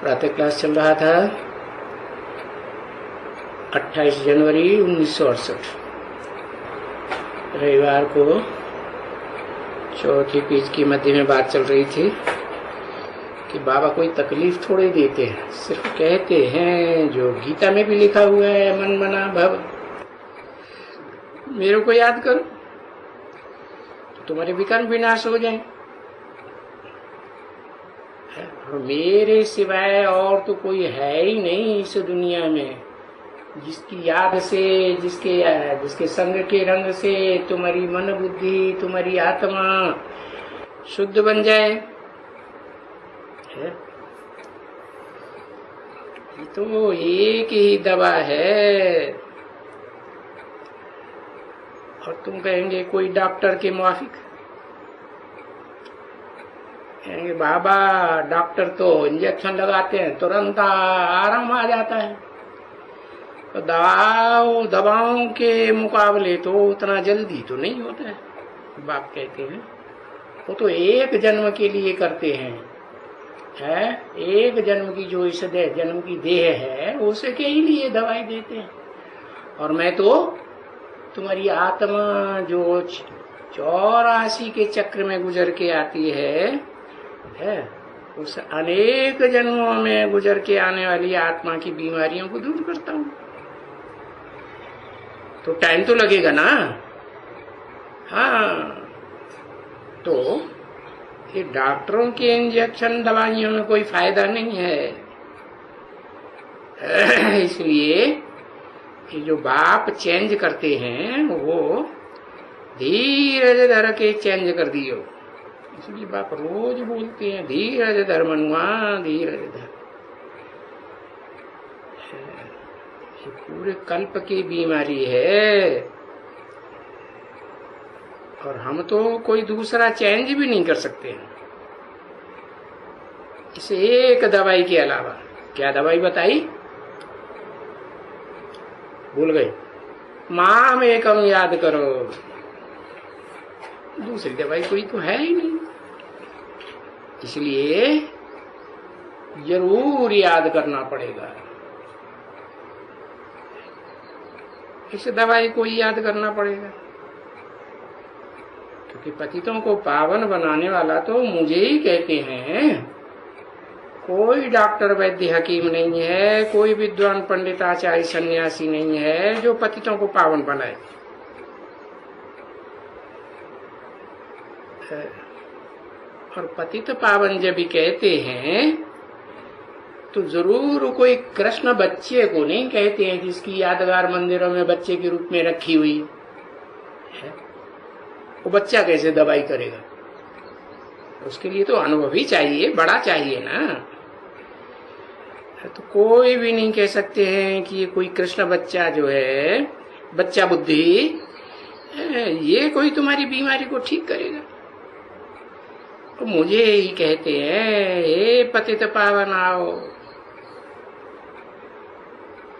प्रातः क्लास चल रहा था 28 जनवरी 1968 रविवार को चौथी पेज की मध्य में बात चल रही थी कि बाबा कोई तकलीफ थोड़े देते हैं, सिर्फ कहते हैं जो गीता में भी लिखा हुआ है, मन मना भव। मेरे को याद करो तो तुम्हारे विकर्म विनाश हो जाए। मेरे सिवाय और तो कोई है ही नहीं इस दुनिया में जिसकी याद से, जिसके संग के रंग से तुम्हारी मन बुद्धि, तुम्हारी आत्मा शुद्ध बन जाए। ये तो एक ही दवा है। और तुम कहेंगे कोई डॉक्टर के मुआफिक, कहेंगे बाबा डॉक्टर तो इंजेक्शन लगाते हैं तुरंत आराम आ जाता है, तो दवाओं के मुकाबले तो उतना जल्दी तो नहीं होता है। बाप कहते हैं वो तो एक जन्म के लिए करते हैं, एक जन्म की जो इस जन्म की देह है उसे के ही लिए दवाई देते हैं। और मैं तो तुम्हारी आत्मा जो 84 के चक्र में गुजर के आती है उस अनेक जन्मों में गुजर के आने वाली आत्मा की बीमारियों को दूर करता हूँ। तो टाइम तो लगेगा ना। हाँ, तो ये डॉक्टरों के इंजेक्शन दवाइयों में कोई फायदा नहीं है। इसलिए ये जो बाप चेंज करते हैं वो धीरज धर के चेंज कर दियो। इसलिए बाप रोज बोलते हैं धीरज धर मनुआ, धीरज धर। ये पूरे कल्प की बीमारी है और हम तो कोई दूसरा चेंज भी नहीं कर सकते हैं इस एक दवाई के अलावा। क्या दवाई बताई? भूल गए। माम एकम याद करो। दूसरी दवाई कोई तो है ही नहीं, इसलिए जरूर याद करना पड़ेगा। इस दवाई को ही याद करना पड़ेगा, क्योंकि पतितों को पावन बनाने वाला तो मुझे ही कहते हैं। कोई डॉक्टर वैद्य हकीम नहीं है, कोई विद्वान पंडित आचार्य सन्यासी नहीं है जो पतितों को पावन बनाए। और पतित पावन जब भी कहते हैं तो जरूर कोई कृष्ण बच्चे को नहीं कहते हैं जिसकी यादगार मंदिरों में बच्चे के रूप में रखी हुई है। वो बच्चा कैसे दवाई करेगा? उसके लिए तो अनुभवी चाहिए, बड़ा चाहिए ना। तो कोई भी नहीं कह सकते हैं कि ये कोई कृष्ण बच्चा जो है, बच्चा बुद्धि, ये कोई तुम्हारी बीमारी को ठीक करेगा। तो मुझे ही कहते हैं हे पतित पावन आओ,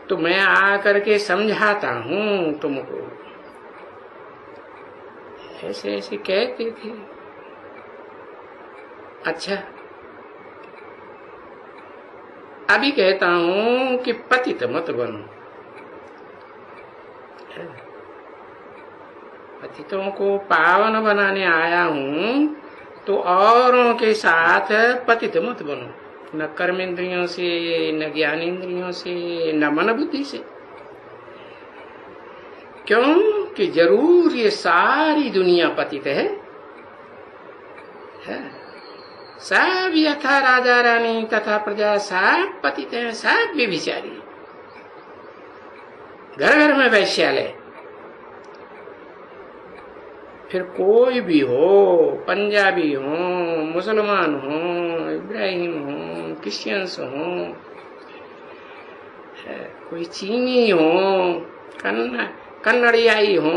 तो मैं आकर के समझाता हूं तुमको। ऐसे ऐसे कहते थे। अच्छा, अभी कहता हूं कि पतित मत बनो। पतितों को पावन बनाने आया हूं, तो औरों के साथ पतित मत बनो। न कर्मेंद्रियों से, न ज्ञानेंद्रियों से, न मन बुद्धि से। क्यों कि जरूर ये सारी दुनिया पतित है। सब यथा राजा रानी तथा प्रजा सब पतित हैं, सब व्यभिचारी। घर घर में वैश्यालय। फिर कोई भी हो, पंजाबी हो, मुसलमान हो, इब्राहिम हो, क्रिश्चियंस हो, कोई चीनी हो, कन्नड़ियाई हो,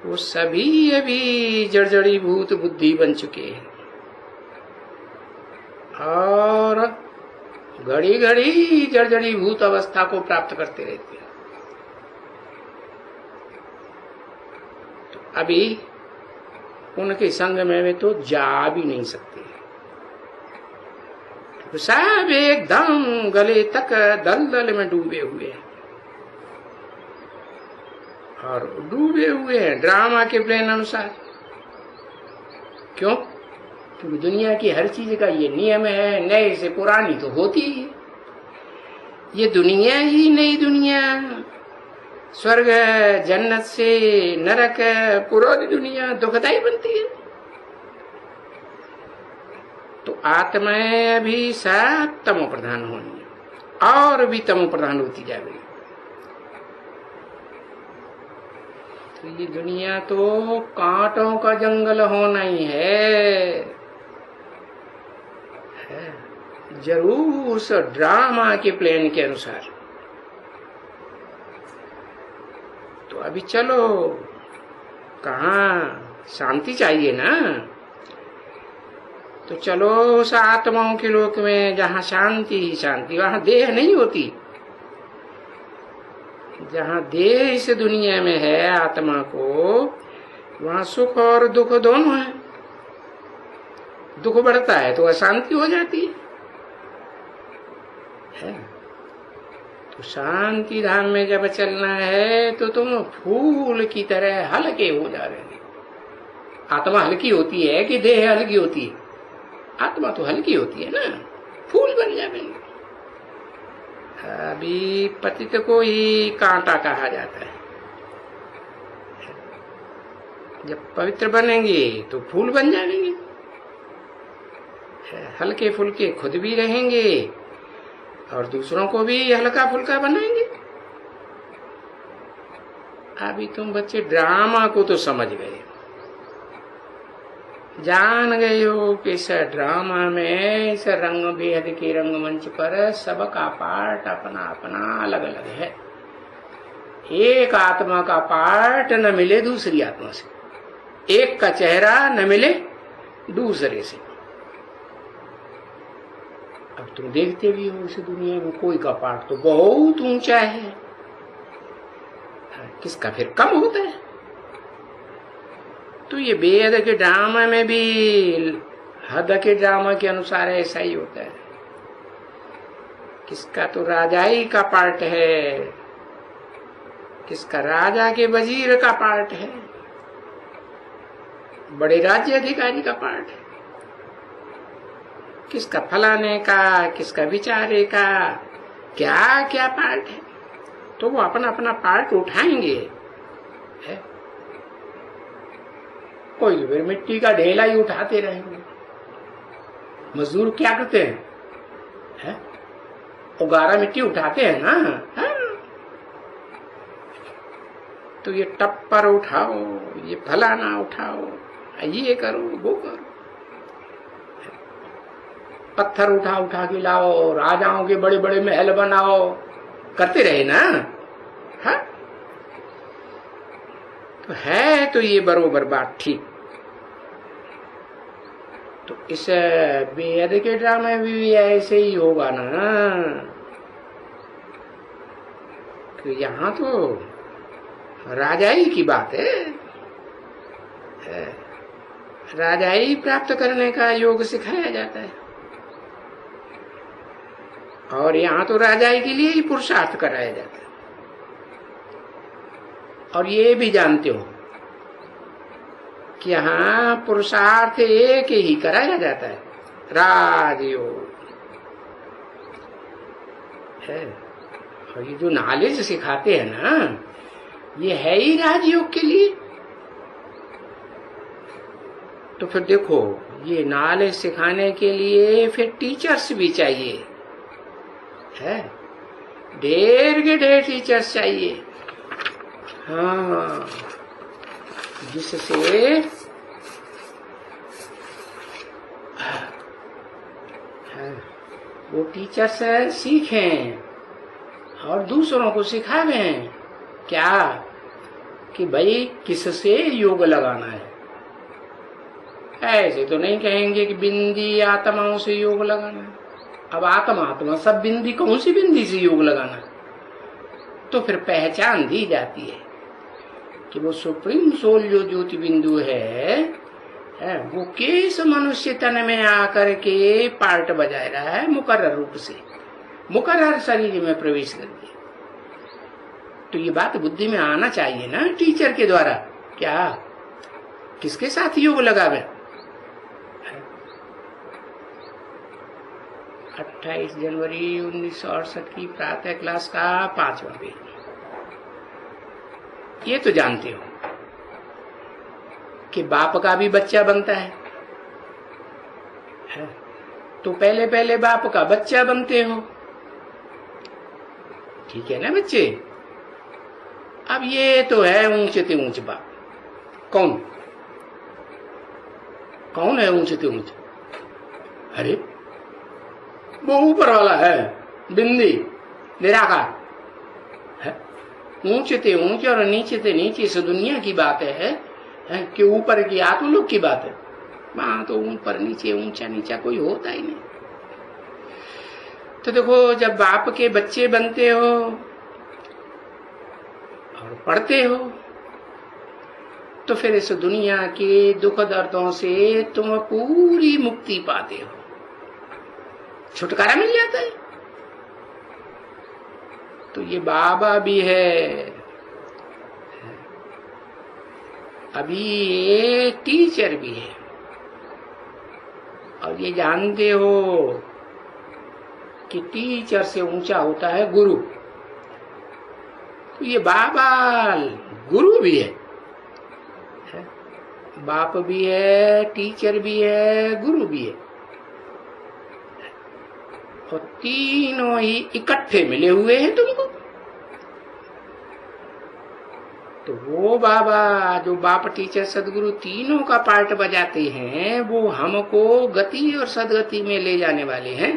वो सभी अभी जड़जड़ी भूत बुद्धि बन चुके हैं और घड़ी घड़ी जड़जड़ी भूत अवस्था को प्राप्त करते रहते हैं। तो अभी उनके संग में वे तो जा भी नहीं सकते। सब एकदम गले तक दलदल में डूबे हुए हैं, और डूबे हुए हैं ड्रामा के प्लान अनुसार। क्यों? क्योंकि दुनिया की हर चीज का ये नियम है, नए से पुरानी तो होती ही है। ये दुनिया ही नई दुनिया, स्वर्ग जन्नत से नरक पुरानी दुनिया दुखदाई बनती है। तो आत्माएं अभी सब तमो प्रधान होनी है, और भी तमो प्रधान होती जाएगी। तो ये दुनिया तो कांटों का जंगल होना ही है। जरूर उस ड्रामा के प्लान के अनुसार। तो अभी चलो, कहाँ शांति चाहिए ना, तो चलो उस आत्माओं के लोक में जहाँ शांति ही शांति, वहां देह नहीं होती। जहाँ देह इस दुनिया में है आत्मा को, वहां सुख और दुख दोनों है। दुख बढ़ता है तो अशांति हो जाती है। तो शांति धाम में जब चलना है तो तुम फूल की तरह हल्के हो जा रहे हो। आत्मा हल्की होती है कि देह हल्की होती है? आत्मा तो हल्की होती है ना, फूल बन जाएंगे। अभी पतित को ही कांटा कहा जाता है। जब पवित्र बनेंगे तो फूल बन जाएंगे, हल्के फुल्के खुद भी रहेंगे और दूसरों को भी हल्का फुल्का बनाएंगे। अभी तुम बच्चे ड्रामा को तो समझ गए, जान गए हो कि इस ड्रामा में, इस रंग बेहद के रंगमंच पर सबका पार्ट अपना अपना अलग अलग है। एक आत्मा का पार्ट न मिले दूसरी आत्मा से, एक का चेहरा न मिले दूसरे से। अब तुम देखते भी हो इस दुनिया में कोई का पार्ट तो बहुत ऊंचा है, किसका फिर कम होता है। तो ये बेहद के ड्रामा में भी हद के ड्रामा के अनुसार ऐसा ही होता है। किसका तो राजाई का पार्ट है, किसका राजा के वजीर का पार्ट है, बड़े राज्य अधिकारी का पार्ट है, किसका फलाने का, किसका विचारे का, क्या क्या पार्ट है। तो वो अपना अपना पार्ट उठाएंगे है? कोई फिर मिट्टी का ढेला ही उठाते रहेंगे। मजदूर क्या करते हैं है? उगारा मिट्टी उठाते हैं ना है? तो ये टप्पर उठाओ, ये फलाना उठाओ, ये करो वो करो, पत्थर उठा उठा के लाओ, राजाओं के बड़े बड़े महल बनाओ, करते रहे ना है? तो है तो ये बरोबर बात ठीक। तो इस बेहद के ड्रामे भी ऐसे ही होगा ना, कि यहाँ तो राजाई की बात है, राजाई प्राप्त करने का योग सिखाया जाता है, और यहाँ तो राजाई के लिए ही पुरुषार्थ कराया जाता है। और ये भी जानते हो कि यहाँ पुरुषार्थ एक ही कराया जाता है, राजयोग है। और ये जो नॉलेज सिखाते हैं ना, ये है ही राजयोग के लिए। तो फिर देखो, ये नॉलेज सिखाने के लिए फिर टीचर्स भी चाहिए है, ढेर के ढेर टीचर्स चाहिए। हाँ, जिससे वो टीचर्स सीखें और दूसरों को सिखावें। क्या कि भाई किससे योग लगाना है। ऐसे तो नहीं कहेंगे कि बिंदी आत्माओं से योग लगाना है। अब आत्मा सब बिंदी, कौन सी बिंदी से योग लगाना? तो फिर पहचान दी जाती है कि वो सुप्रीम सोल जो ज्योति बिंदु है, है, वो किस मनुष्य तन में आकर के पार्ट बजा रहा है मुकर्रर रूप से, मुकर्रर शरीर में प्रवेश करके। तो ये बात बुद्धि में आना चाहिए ना टीचर के द्वारा। क्या किसके साथ योग लगावे? 28 जनवरी 1968 की प्रातः क्लास का 5वां पेज। ये तो जानते हो कि बाप का भी बच्चा बनता है। तो पहले पहले बाप का बच्चा बनते हो, ठीक है ना बच्चे? अब ये तो है ऊंचते ऊंच बाप। कौन कौन है ऊंचते ऊंच? अरे वो ऊपर वाला है, बिंदी निराकार है। ऊंचते ऊंच और नीचे नीचे से दुनिया की बात है कि ऊपर की आत्मलोक की बात है। वहां तो ऊपर नीचे ऊंचा नीचा कोई होता ही नहीं। तो देखो, जब बाप के बच्चे बनते हो और पढ़ते हो तो फिर इस दुनिया के दुख दर्दों से तुम पूरी मुक्ति पाते हो, छुटकारा मिल जाता है। तो ये बाबा भी है, अभी ये टीचर भी है। और ये जानते हो कि टीचर से ऊंचा होता है गुरु। तो ये बाबा गुरु भी है, बाप भी है, टीचर भी है, गुरु भी है। और तीनों ही इकट्ठे मिले हुए हैं तुमको। तो वो बाबा जो बाप टीचर सदगुरु तीनों का पार्ट बजाते हैं, वो हमको गति और सदगति में ले जाने वाले हैं।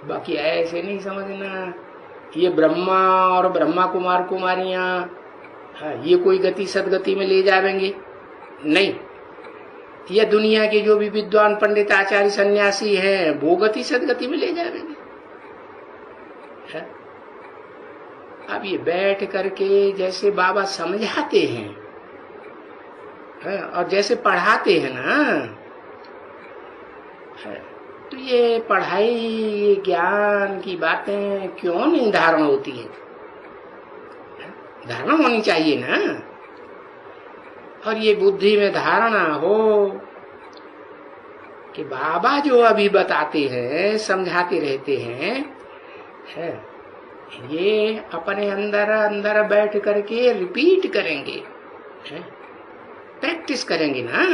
बाकी ऐसे नहीं समझना ये ब्रह्मा और ब्रह्मा कुमार कुमारियां, ये कोई गति सदगति में ले जाएंगे नहीं। यह दुनिया के जो भी विद्वान पंडित आचार्य सन्यासी हैं, वो गति सदगति में ले जाएंगे। अब ये बैठ करके जैसे बाबा समझाते हैं और जैसे पढ़ाते हैं ना, तो ये पढ़ाई, ये ज्ञान की बातें क्यों नहीं धारण होती है? धारणा होनी चाहिए ना। और ये बुद्धि में धारणा हो कि बाबा जो अभी बताते हैं, समझाते रहते हैं, ये अपने अंदर अंदर बैठ करके रिपीट करेंगे, प्रैक्टिस करेंगे ना,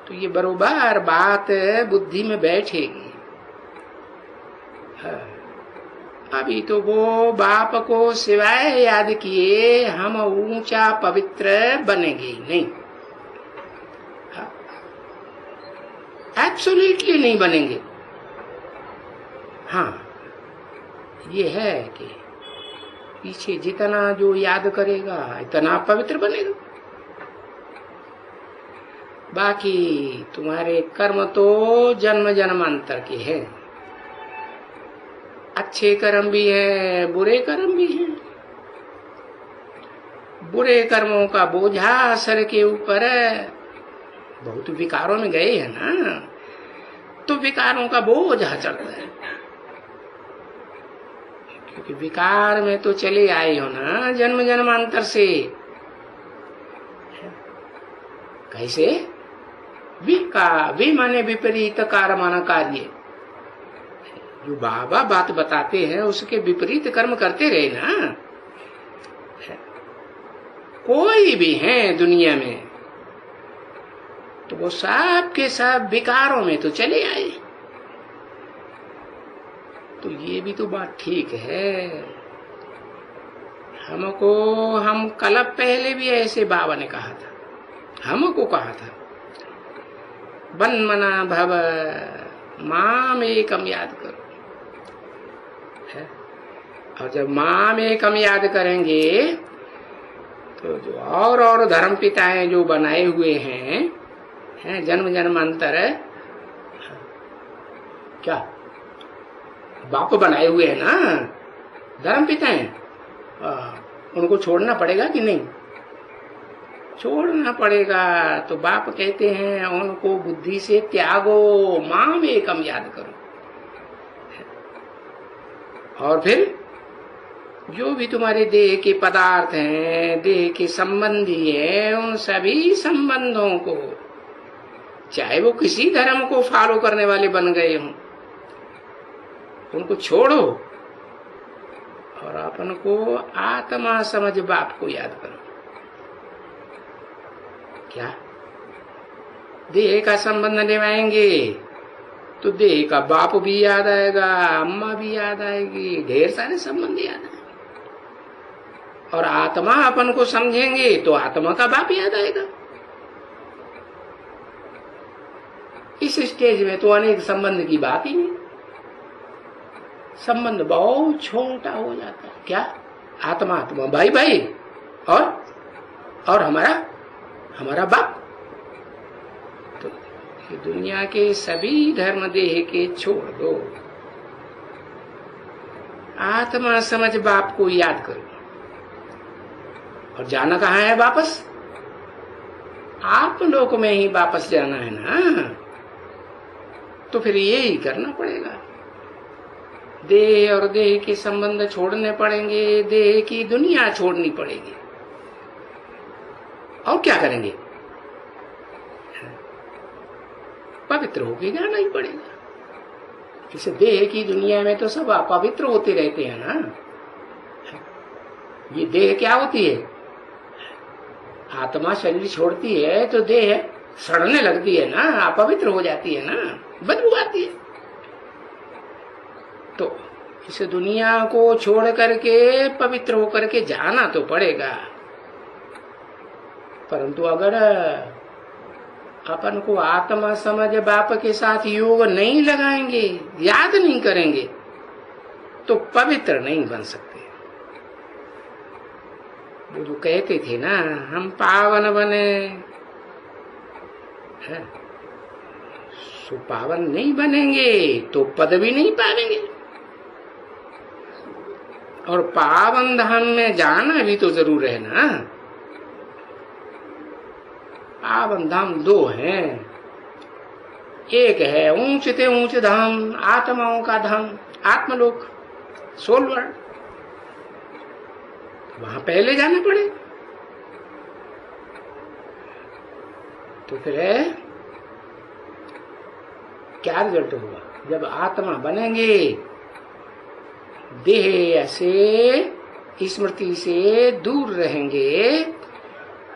तो ये बरोबर बात बुद्धि में बैठेगी। अभी तो वो बाप को सिवाय याद किए हम ऊंचा पवित्र बनेंगे नहीं, एब्सोल्युटली नहीं बनेंगे। हाँ, ये है कि पीछे जितना जो याद करेगा इतना पवित्र बनेगा। बाकी तुम्हारे कर्म तो जन्म जन्मांतर के हैं। अच्छे कर्म भी है, बुरे कर्म भी हैं। बुरे कर्मों का बोझा सर के ऊपर है। बहुत विकारों में गए हैं ना, तो विकारों का बोझा चढ़ता है। क्योंकि विकार में तो चले आए हो ना जन्म जन्मांतर से। कैसे? वी माने विपरीत कार माना कार्य। जो बाबा बात बताते हैं उसके विपरीत कर्म करते रहे ना। कोई भी है दुनिया में तो वो सब के सब विकारों में तो चले आए। तो ये भी तो बात ठीक है। हम कल पहले भी ऐसे बाबा ने कहा था, हमको कहा था, बन मना भव माम एकम याद करो। और जब माम एकम याद करेंगे तो जो और धर्म पिताएं जो बनाए हुए हैं जन्म जन्मांतर, क्या बाप बनाए हुए हैं ना धर्म पिताएं, उनको छोड़ना पड़ेगा कि नहीं? छोड़ना पड़ेगा। तो बाप कहते हैं उनको बुद्धि से त्यागो, माम एकम याद करो। और फिर जो भी तुम्हारे देह के पदार्थ हैं, देह के संबंधी हैं, उन सभी संबंधों को, चाहे वो किसी धर्म को फॉलो करने वाले बन गए हों, उनको छोड़ो और अपन को आत्मा समझ बाप को याद करो। क्या देह का संबंध निभाएंगे तो देह का बाप भी याद आएगा, अम्मा भी याद आएगी, ढेर सारे संबंध याद आएंगे। और आत्मा अपन को समझेंगे तो आत्मा का बाप याद आएगा। इस स्टेज में तो अनेक संबंध की बात ही नहीं, संबंध बहुत छोटा हो जाता है। क्या आत्मा आत्मा, भाई भाई, और हमारा बाप। तो ये दुनिया के सभी धर्म देह के छोड़ दो, आत्मा समझ बाप को याद करो। और जाना कहाँ है वापस? आप लोक में ही वापस जाना है ना। तो फिर यही करना पड़ेगा, देह और देह के संबंध छोड़ने पड़ेंगे, देह की दुनिया छोड़नी पड़ेगी। और क्या करेंगे? पवित्र होके जाना ही पड़ेगा। इसे देह की दुनिया में तो सब अपवित्र होते रहते हैं ना। ये देह क्या होती है? आत्मा शरीर छोड़ती है तो देह सड़ने लगती है ना, अपवित्र हो जाती है ना, बदबू आती है। तो इस दुनिया को छोड़ करके पवित्र होकर के जाना तो पड़ेगा। परंतु अगर अपन को आत्मा समझ बाप के साथ योग नहीं लगाएंगे, याद नहीं करेंगे, तो पवित्र नहीं बन सकते। वो जो कहते थे ना, हम पावन बने, सो पावन नहीं बनेंगे तो पदवी नहीं पाएंगे। और पावन धाम में जाना भी तो जरूर है ना। पावन धाम दो हैं, एक है ऊंच से ऊंच धाम, आत्माओं का धाम, आत्मलोक, सोल वर्ल्ड। वहां पहले जाना पड़े। तो फिर क्या रिजल्ट होगा? जब आत्मा बनेंगे, देह से स्मृति से दूर रहेंगे,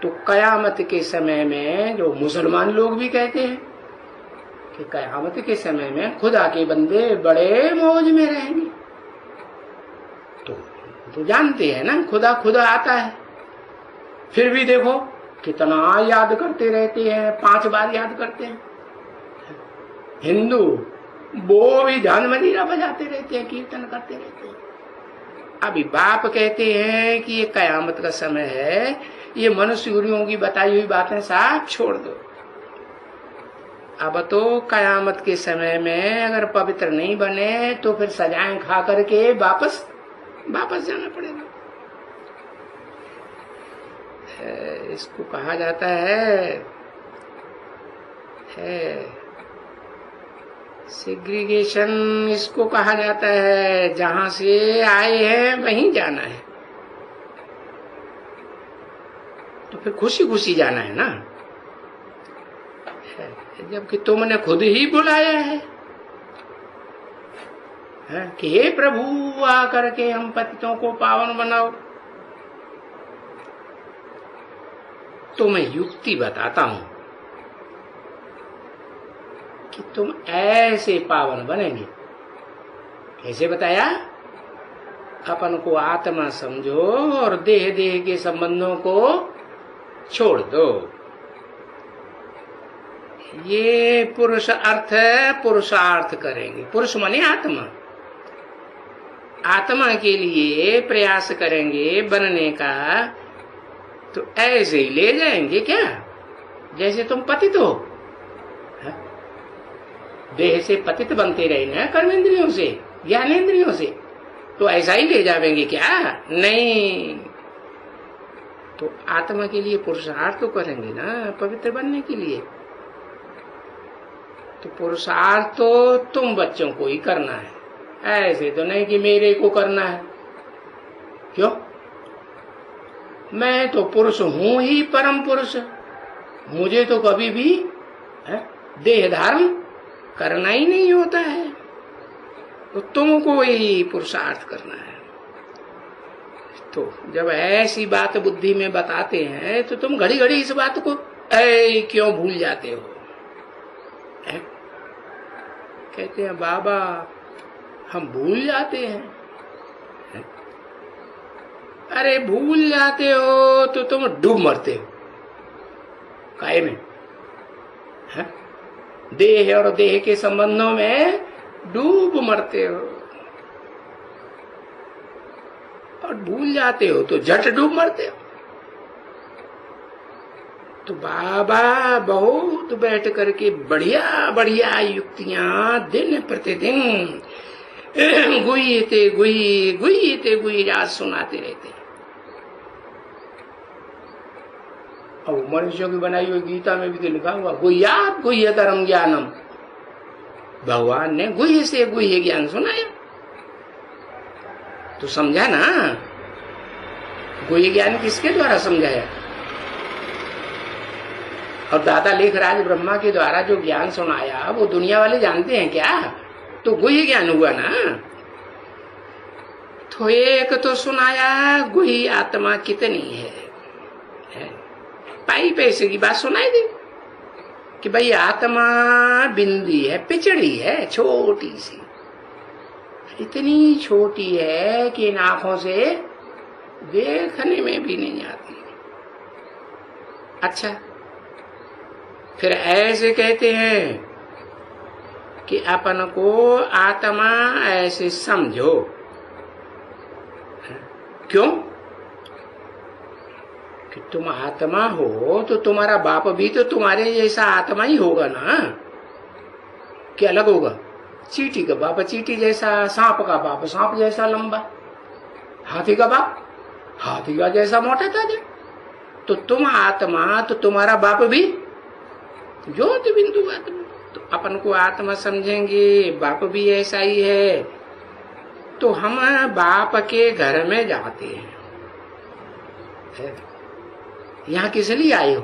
तो कयामत के समय में, जो मुसलमान लोग भी कहते हैं कि कयामत के समय में खुदा के बंदे बड़े मौज में रहेंगे, तो जानते हैं ना खुदा आता है। फिर भी देखो कितना याद करते रहते हैं, 5 बार याद करते हैं। हिंदू वो भी ध्यान मंजीरा बजाते रहते हैं, कीर्तन करते रहते हैं। अभी बाप कहते हैं कि ये कयामत का समय है, ये मनुष्य गुरुओं की बताई हुई बातें साफ छोड़ दो। अब तो कयामत के समय में अगर पवित्र नहीं बने तो फिर सजाएं खा करके वापस जाना पड़ेगा। इसको कहा जाता है सेग्रीगेशन, इसको कहा जाता है। जहां से आए हैं वहीं जाना है, तो फिर खुशी खुशी जाना है ना। जबकि तुमने खुद ही बुलाया है कि हे प्रभु आकर के हम पतितों को पावन बनाओ। तो मैं युक्ति बताता हूं कि तुम ऐसे पावन बनेंगे। कैसे बताया? अपन को आत्मा समझो और देह के संबंधों को छोड़ दो। ये पुरुषार्थ करेंगे। पुरुष माने आत्मा, आत्मा के लिए प्रयास करेंगे बनने का। तो ऐसे ही ले जाएंगे क्या? जैसे तुम पतित हो, देह से पतित बनते रहे ना, कर्मेंद्रियों से, ज्ञानेंद्रियों से, तो ऐसा ही ले जाएंगे क्या? नहीं, तो आत्मा के लिए पुरुषार्थ तो करेंगे ना पवित्र बनने के लिए। तो पुरुषार्थ तो तुम बच्चों को ही करना है, ऐसे तो नहीं कि मेरे को करना है। क्यों? मैं तो पुरुष हूं ही, परम पुरुष। मुझे तो कभी भी देह धारण करना ही नहीं होता है। तो तुमको ही पुरुषार्थ करना है। तो जब ऐसी बात बुद्धि में बताते हैं तो तुम घड़ी घड़ी इस बात को क्यों भूल जाते हो? कहते हैं बाबा हम भूल जाते हैं। अरे भूल जाते हो तो तुम डूब मरते हो काय में? देह और देह के संबंधों में डूब मरते हो, और भूल जाते हो तो झट डूब मरते हो। तो बाबा बहुत बैठ करके बढ़िया बढ़िया युक्तियां दिन प्रतिदिन गुई रात सुनाते रहते। और मनुष्यों की बनाई हुई गीता में भी तो लिखा हुआ गुह्यात् गुह्यतरम ज्ञानम। भगवान ने गुह्य से गुह्य ज्ञान सुनाया। तो समझा ना, गुह्य ज्ञान किसके द्वारा समझाया? और दादा लेखराज ब्रह्मा के द्वारा जो ज्ञान सुनाया वो दुनिया वाले जानते हैं क्या? तो गुह्य ज्ञान हुआ ना। तो एक तो सुनाया गुह्य आत्मा कितनी है, पाई पैसे की बात सुनाई दी कि भाई आत्मा बिंदी है, पिचड़ी है, छोटी सी, इतनी छोटी है कि इन आंखों से देखने में भी नहीं आती। अच्छा, फिर ऐसे कहते हैं कि अपन को आत्मा ऐसे समझो। क्यों? कि तुम आत्मा हो तो तुम्हारा बाप भी तो तुम्हारे जैसा आत्मा ही होगा ना, कि अलग होगा? चींटी का बाप चींटी जैसा, सांप का बाप सांप जैसा लंबा, हाथी का बाप हाथी का जैसा मोटा ताजा। तो तुम आत्मा तो तुम्हारा बाप भी ज्योति बिंदु आत्मा। तो अपन को आत्मा समझेंगे, बाप भी ऐसा ही है। तो हम बाप के घर में जाते हैं। यहाँ किस लिए आए हो?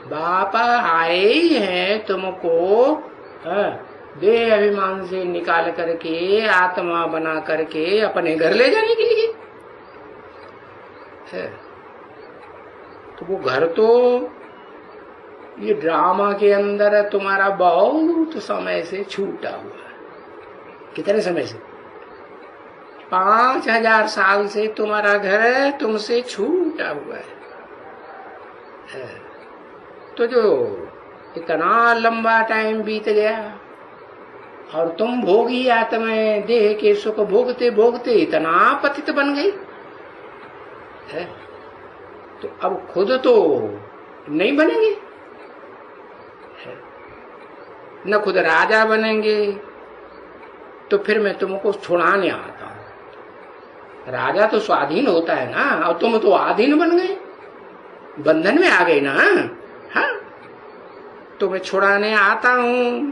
बापा आए ही हैं तुमको देह अभिमान से निकाल करके आत्मा बना करके अपने घर ले जाने के लिए। तो वो घर तो ये ड्रामा के अंदर तुम्हारा बहुत समय से छूटा हुआ है। कितने समय से? 5000 साल से तुम्हारा घर तुमसे छूटा हुआ है। तो जो इतना लंबा टाइम बीत गया और तुम भोगी आत्मा देह के सुख भोगते भोगते इतना पतित बन गई है। तो अब खुद तो नहीं बनेंगे, न खुद राजा बनेंगे। तो फिर मैं तुमको छुड़ाने आता हूं। राजा तो स्वाधीन होता है ना, और तुम तो आधीन बन गए, बंधन में आ गए ना। हाँ, तो मैं छुड़ाने आता हूं।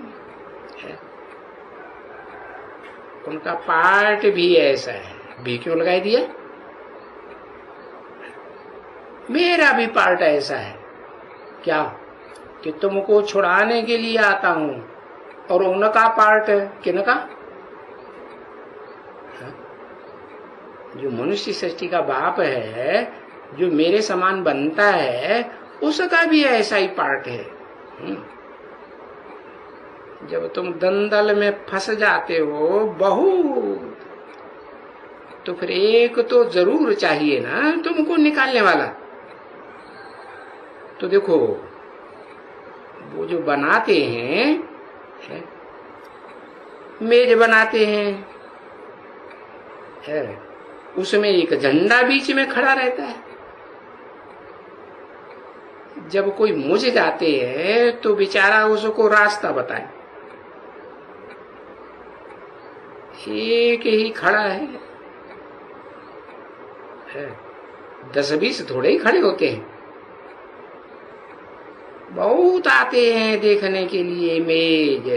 उनका पार्ट भी ऐसा है। भी क्यों लगाई दिया? मेरा भी पार्ट ऐसा है। क्या? कि तुमको छुड़ाने के लिए आता हूं। और उनका पार्ट है किनका? जो मनुष्य सृष्टि का बाप है, जो मेरे समान बनता है, उसका भी ऐसा ही पार्ट है। जब तुम दंदल में फंस जाते हो बहुत, तो फिर एक तो जरूर चाहिए ना तुमको निकालने वाला। तो देखो, वो जो बनाते हैं, मेज बनाते हैं, उसमें एक झंडा बीच में खड़ा रहता है। जब कोई मुझ जाते हैं तो बेचारा उसको रास्ता बताए। एक ही खड़ा है। 10-20 थोड़े ही खड़े होते हैं, बहुत आते हैं देखने के लिए मेज।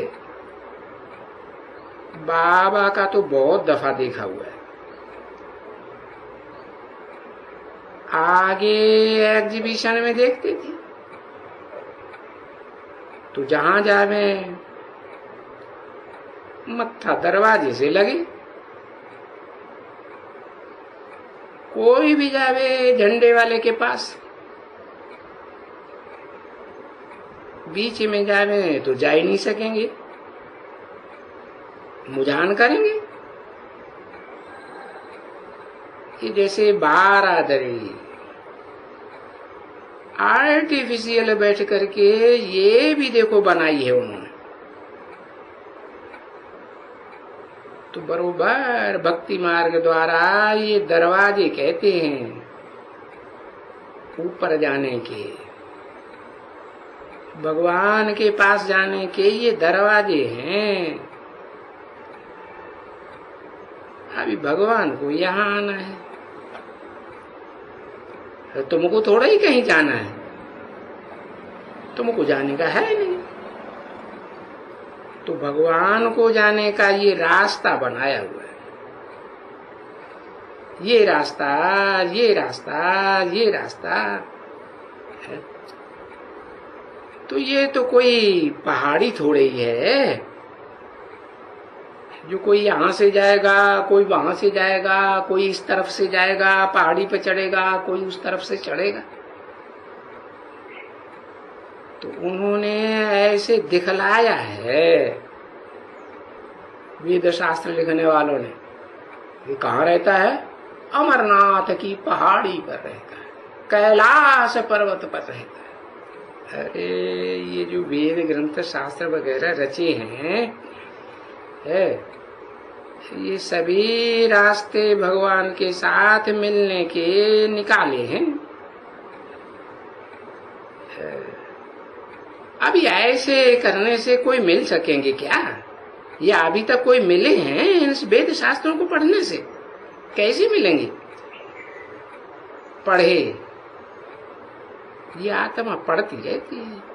बाबा का तो बहुत दफा देखा हुआ है। आगे एग्जीबिशन में देखते थे तो जहां जावे मत्था दरवाजे से लगे, कोई भी जावे झंडे वाले के पास, बीच में जावे तो जा ही नहीं सकेंगे, मुझान करेंगे। ये जैसे बारादरी आर्टिफिशियल बैठ करके ये भी देखो बनाई है उन्होंने, तो बरोबर भक्ति मार्ग द्वारा ये दरवाजे कहते हैं ऊपर जाने के, भगवान के पास जाने के ये दरवाजे हैं। अभी भगवान को यहाँ आना है, तुमको थोड़ा ही कहीं जाना है, तुमको जाने का है नहीं। तो भगवान को जाने का ये रास्ता बनाया हुआ है, ये रास्ता ये रास्ता ये रास्ता है। तो ये तो कोई पहाड़ी थोड़े ही है जो कोई यहां से जाएगा, कोई वहां से जाएगा, कोई इस तरफ से जाएगा पहाड़ी पे चढ़ेगा, कोई उस तरफ से चढ़ेगा। तो उन्होंने ऐसे दिखलाया है वेद शास्त्र लिखने वालों ने। ये कहाँ रहता है? अमरनाथ की पहाड़ी पर रहता है, कैलाश पर्वत पर रहता है। अरे ये जो वेद ग्रंथ शास्त्र वगैरह रचे हैं ये सभी रास्ते भगवान के साथ मिलने के निकाले हैं। अभी ऐसे करने से कोई मिल सकेंगे क्या? या अभी तक कोई मिले हैं इन वेद शास्त्रों को पढ़ने से? कैसे मिलेंगे? पढ़े, ये आत्मा पढ़ती रहती है,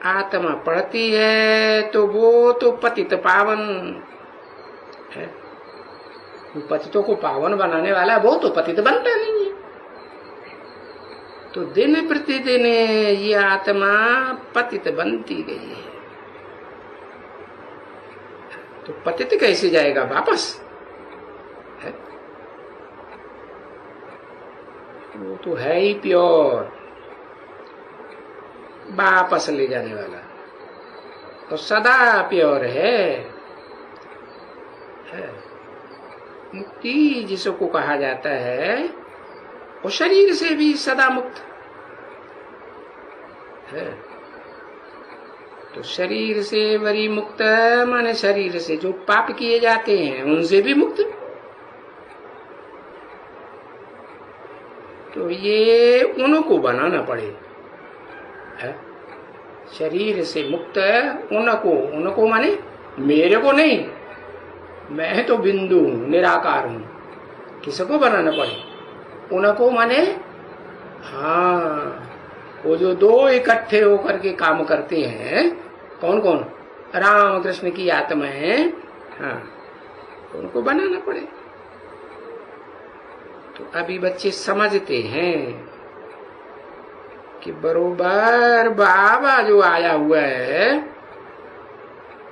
आत्मा पढ़ती है तो वो तो पतित पावन है। पतितों को पावन बनाने वाला वो तो पतित बनता नहीं है। तो दिन प्रतिदिन ये आत्मा पतित बनती गई है। तो पतित कैसे जाएगा वापस? है? वो तो है ही प्योर, वापस ले जाने वाला, तो सदा प्योर है। मुक्ति जिसको कहा जाता है वो शरीर से भी सदा मुक्त है। तो शरीर से वरी मुक्त माने शरीर से जो पाप किए जाते हैं उनसे भी मुक्त। तो ये उनको बनाना पड़े है। शरीर से मुक्त उनको माने मेरे को नहीं, मैं तो बिंदु हूं, निराकार हूं। किसको बनाना पड़े? उनको माने हाँ, वो जो दो इकट्ठे होकर के काम करते हैं, कौन कौन? राम कृष्ण की आत्मा है, हाँ, उनको बनाना पड़े। तो अभी बच्चे समझते हैं कि बरोबर बाबा जो आया हुआ है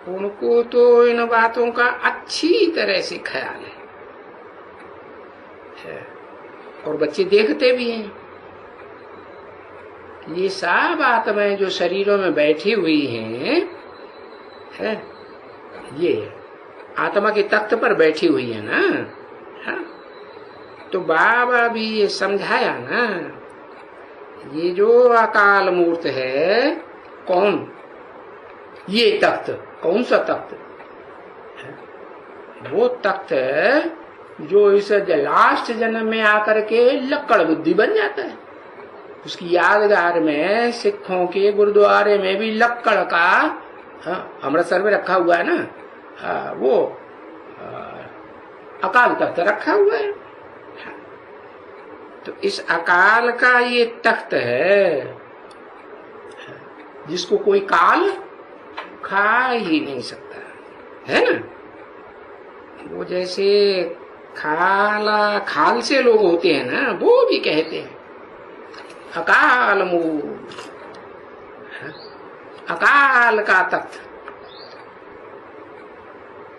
उनको तो इन बातों का अच्छी तरह से ख्याल है। और बच्चे देखते भी हैं कि ये सब आत्माएं जो शरीरों में बैठी हुई हैं है, ये आत्मा के तख्त पर बैठी हुई है ना। हाँ? तो बाबा भी ये समझाया ना, ये जो अकाल मूर्त है कौन? ये तख्त, कौन सा तख्त? वो तख्त जो इस लास्ट जन्म में आकर के लक्कड़ बुद्धि बन जाता है। उसकी यादगार में सिखों के गुरुद्वारे में भी लक्कड़ का, हाँ, अमृतसर में रखा हुआ है ना, हाँ, वो अकाल तख्त रखा हुआ है। तो इस अकाल का ये तख्त है जिसको कोई काल खा ही नहीं सकता, है ना। वो जैसे खाल से लोग होते हैं ना, वो भी कहते हैं अकाल मूर्त, अकाल का तख्त।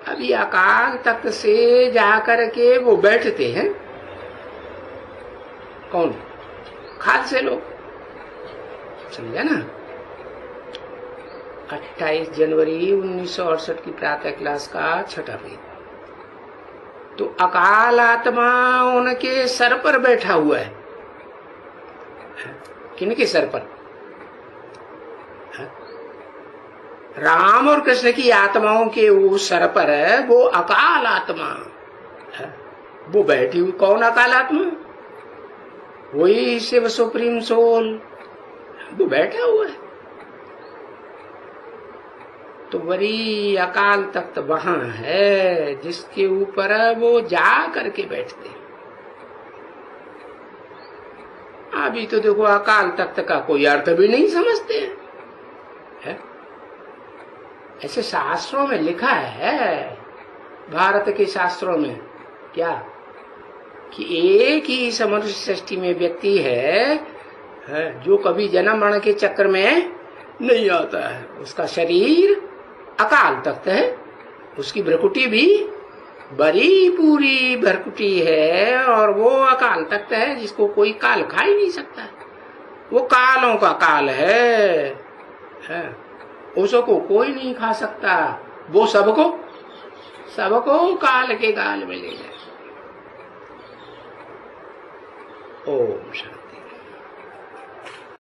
अभी अकाल तख्त से जाकर के वो बैठते हैं, कौन? खाल से लोग, समझा ना। 28 जनवरी 1968 की प्रातः क्लास का छठा पेज। तो अकाल आत्मा उनके सर पर बैठा हुआ है। किनके सर पर? राम और कृष्ण की आत्माओं के वो सर पर है वो अकाल आत्मा है। वो बैठी हुई कौन अकाल आत्मा? वही शिव सुप्रीम सोल, वो बैठा हुआ है। तो वही अकाल तख्त वहां है जिसके ऊपर वो जा करके बैठते हैं। अभी तो देखो अकाल तख्त का कोई अर्थ भी नहीं समझते हैं, है? ऐसे शास्त्रों में लिखा है, भारत के शास्त्रों में, क्या कि एक ही मनुष्य सृष्टि में व्यक्ति है जो कभी जन्म मरण के चक्कर में नहीं आता है। उसका शरीर अकाल तख्त है, उसकी भ्रकुटी भी बड़ी पूरी भ्रकुटी है और वो अकाल तख्त है जिसको कोई काल खा ही नहीं सकता। वो कालों का काल है, उसको कोई नहीं खा सकता। वो सबको काल के गाल में ले जाए। ओम शांति।